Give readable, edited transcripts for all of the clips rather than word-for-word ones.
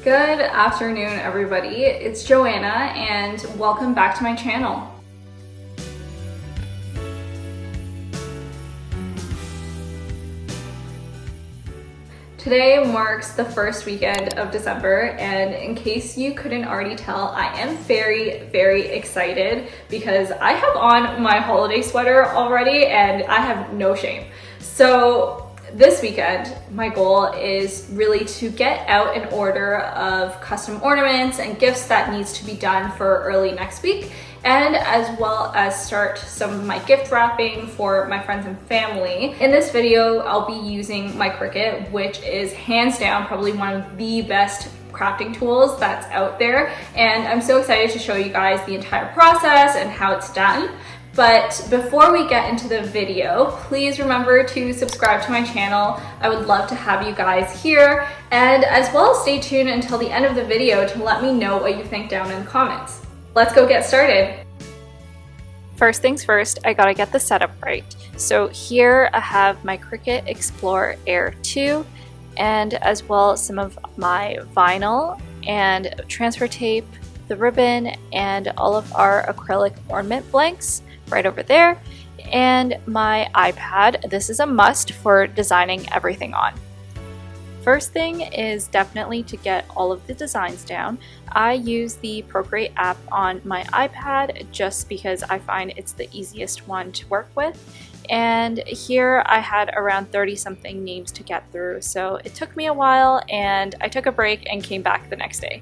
Good afternoon, everybody. It's Joanna, and welcome back to my channel. Today marks the first weekend of December, and in case you couldn't already tell, I am very excited because I have on my holiday sweater already and I have no shame. So this weekend, my goal is really to get out an order of custom ornaments and gifts that needs to be done for early next week, and as well as start some of my gift wrapping for my friends and family. In this video, I'll be using my Cricut, which is hands down probably one of the best crafting tools that's out there, and I'm so excited to show you guys the entire process and how it's done. But before we get into the video, please remember to subscribe to my channel. I would love to have you guys here, and as well stay tuned until the end of the video to let me know what you think down in the comments. Let's go get started. First things first, I gotta get the setup right. So here I have my Cricut Explore Air 2, and as well some of my vinyl and transfer tape, the ribbon, and all of our acrylic ornament blanks right over there, and my iPad. This is a must for designing everything on. First thing is definitely to get all of the designs down. I use the Procreate app on my iPad just because I find it's the easiest one to work with. And here I had around 30 something names to get through, so it took me a while and I took a break and came back the next day.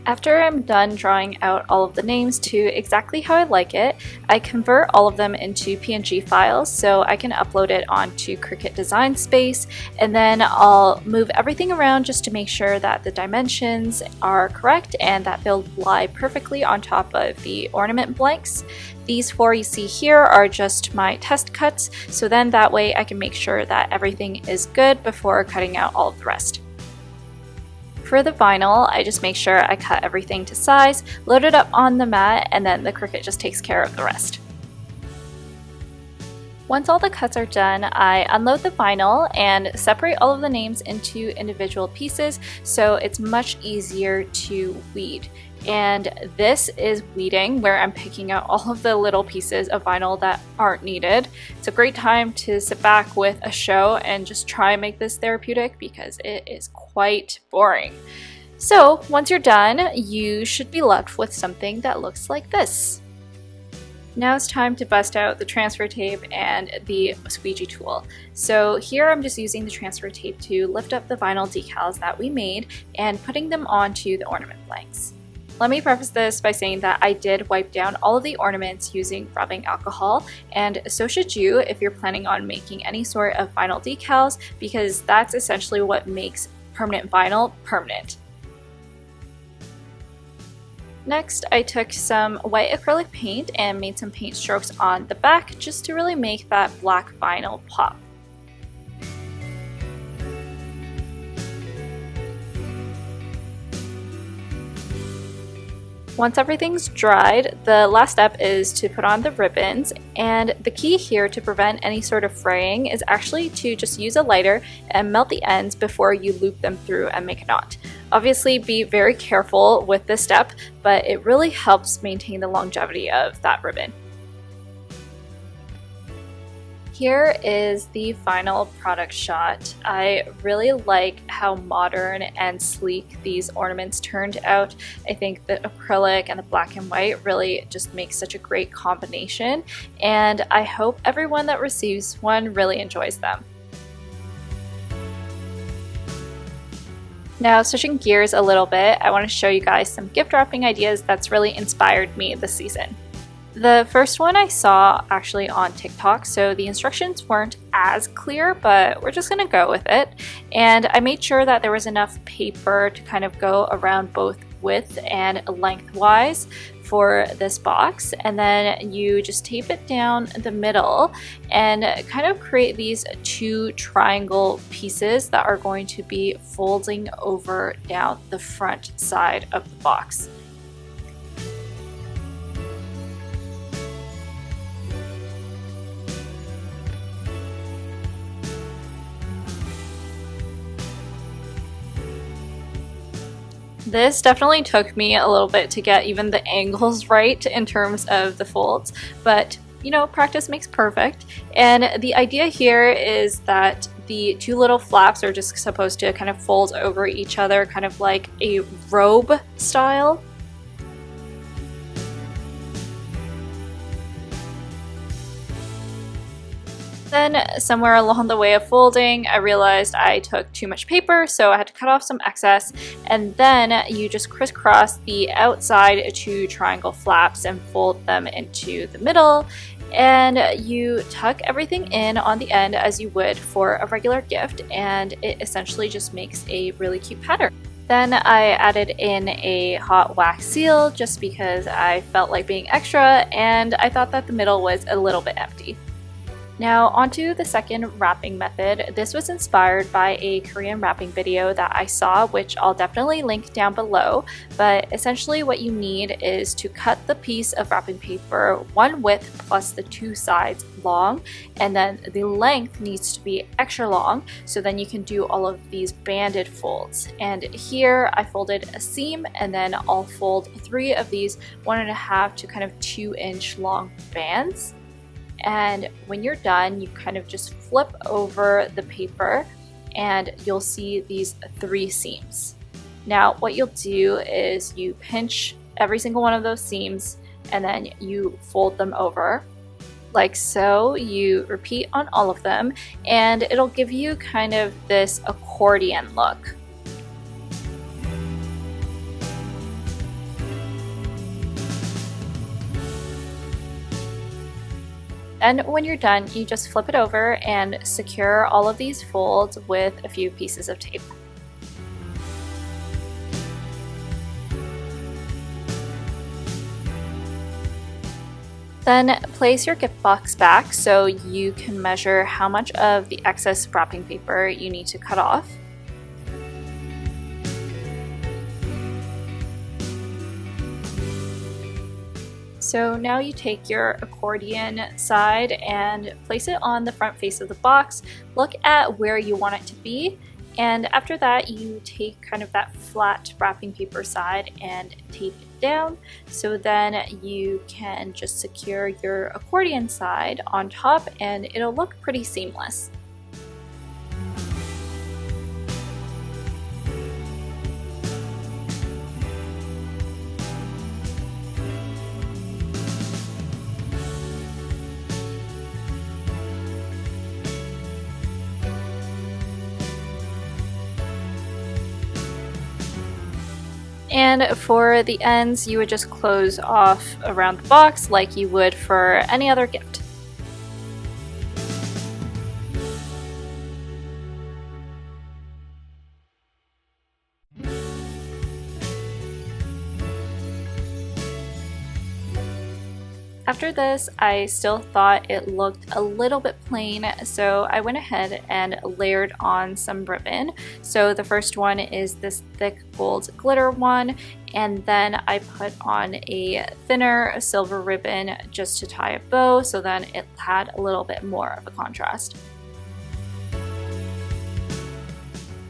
After I'm done drawing out all of the names to exactly how I like it, I convert all of them into PNG files so I can upload it onto Cricut Design Space, and then I'll move everything around just to make sure that the dimensions are correct and that they'll lie perfectly on top of the ornament blanks. These four you see here are just my test cuts, so then that way I can make sure that everything is good before cutting out all of the rest. For the vinyl, I just make sure I cut everything to size, load it up on the mat, and then the Cricut just takes care of the rest. Once all the cuts are done, I unload the vinyl and separate all of the names into individual pieces so it's much easier to weed. And this is weeding, where I'm picking out all of the little pieces of vinyl that aren't needed. It's a great time to sit back with a show and just try and make this therapeutic because it is quite boring. So once you're done, you should be left with something that looks like this. Now it's time to bust out the transfer tape and the squeegee tool. So here I'm just using the transfer tape to lift up the vinyl decals that we made and putting them onto the ornament blanks. Let me preface this by saying that I did wipe down all of the ornaments using rubbing alcohol, and so should you if you're planning on making any sort of vinyl decals, because that's essentially what makes permanent vinyl permanent. Next, I took some white acrylic paint and made some paint strokes on the back just to really make that black vinyl pop. Once everything's dried, the last step is to put on the ribbons, and the key here to prevent any sort of fraying is actually to just use a lighter and melt the ends before you loop them through and make a knot. Obviously be very careful with this step, but it really helps maintain the longevity of that ribbon. Here is the final product shot. I really like how modern and sleek these ornaments turned out. I think the acrylic and the black and white really just makes such a great combination, and I hope everyone that receives one really enjoys them. Now, switching gears a little bit, I want to show you guys some gift wrapping ideas that's really inspired me this season. The first one I saw actually on TikTok, so the instructions weren't as clear, but we're just gonna go with it. And I made sure that there was enough paper to kind of go around both width and lengthwise for this box, and then you just tape it down the middle and kind of create these two triangle pieces that are going to be folding over down the front side of the box. This definitely took me a little bit to get even the angles right in terms of the folds, but you know, practice makes perfect. And the idea here is that the two little flaps are just supposed to kind of fold over each other, kind of like a robe style. Then somewhere along the way of folding, I realized I took too much paper, so I had to cut off some excess, and then you just crisscross the outside two triangle flaps and fold them into the middle, and you tuck everything in on the end as you would for a regular gift, and it essentially just makes a really cute pattern. Then I added in a hot wax seal just because I felt like being extra, and I thought that the middle was a little bit empty. Now onto the second wrapping method. This was inspired by a Korean wrapping video that I saw, which I'll definitely link down below, but essentially what you need is to cut the piece of wrapping paper one width plus the two sides long, and then the length needs to be extra long, so then you can do all of these banded folds. And here I folded a seam, and then I'll fold 3 of these 1.5 to kind of 2-inch long bands. And when you're done, you kind of just flip over the paper and you'll see these 3 seams. Now what you'll do is you pinch every single one of those seams and then you fold them over like so. You repeat on all of them and it'll give you kind of this accordion look. And when you're done, you just flip it over and secure all of these folds with a few pieces of tape. Then place your gift box back so you can measure how much of the excess wrapping paper you need to cut off. So now you take your accordion side and place it on the front face of the box. Look at where you want it to be, and after that you take kind of that flat wrapping paper side and tape it down, so then you can just secure your accordion side on top and it'll look pretty seamless. And for the ends, you would just close off around the box like you would for any other gift. After this, I still thought it looked a little bit plain, so I went ahead and layered on some ribbon. So the first one is this thick gold glitter one, and then I put on a thinner silver ribbon just to tie a bow, so then it had a little bit more of a contrast.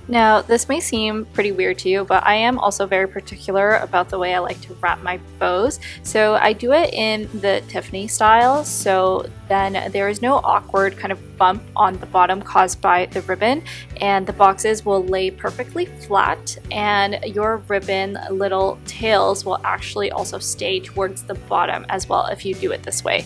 Now, this may seem pretty weird to you, but I am also very particular about the way I like to wrap my bows. So I do it in the Tiffany style, so then there is no awkward kind of bump on the bottom caused by the ribbon, and the boxes will lay perfectly flat, and your ribbon little tails will actually also stay towards the bottom as well if you do it this way.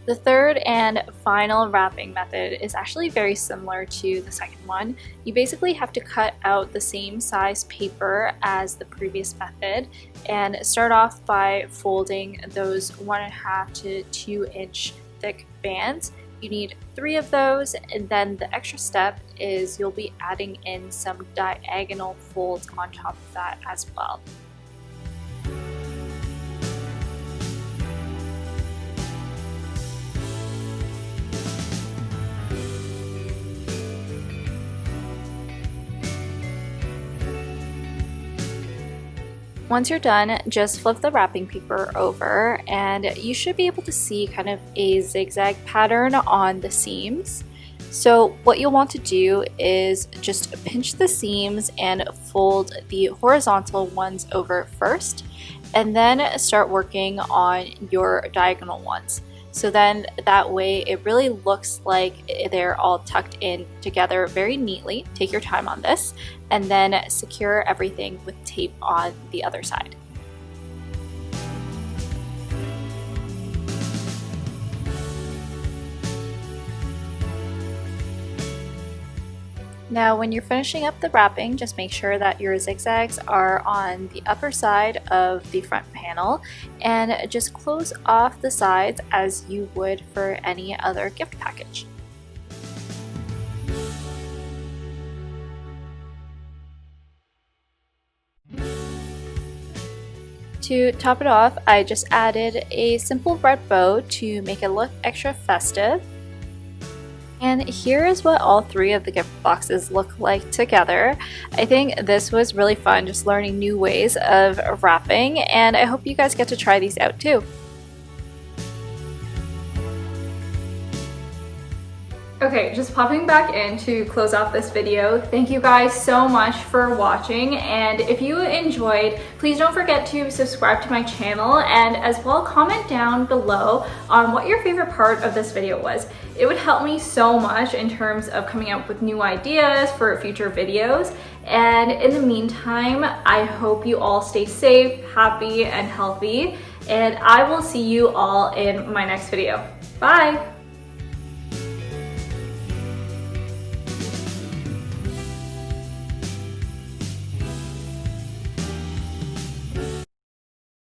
The third and final wrapping method is actually very similar to the second one. You basically have to cut out the same size paper as the previous method and start off by folding those 1.5 to 2-inch thick bands. You need 3 of those, and then the extra step is you'll be adding in some diagonal folds on top of that as well. Once you're done, just flip the wrapping paper over and you should be able to see kind of a zigzag pattern on the seams. So what you'll want to do is just pinch the seams and fold the horizontal ones over first, and then start working on your diagonal ones. So then that way it really looks like they're all tucked in together very neatly. Take your time on this, and then secure everything with tape on the other side. Now when you're finishing up the wrapping, just make sure that your zigzags are on the upper side of the front panel, and just close off the sides as you would for any other gift package. To top it off, I just added a simple red bow to make it look extra festive. And here is what all three of the gift boxes look like together. I think this was really fun, just learning new ways of wrapping, and I hope you guys get to try these out too. Okay, just popping back in to close off this video. Thank you guys so much for watching, and if you enjoyed, please don't forget to subscribe to my channel, and as well comment down below on what your favorite part of this video was. It would help me so much in terms of coming up with new ideas for future videos, and in the meantime, I hope you all stay safe, happy, and healthy, and I will see you all in my next video. Bye!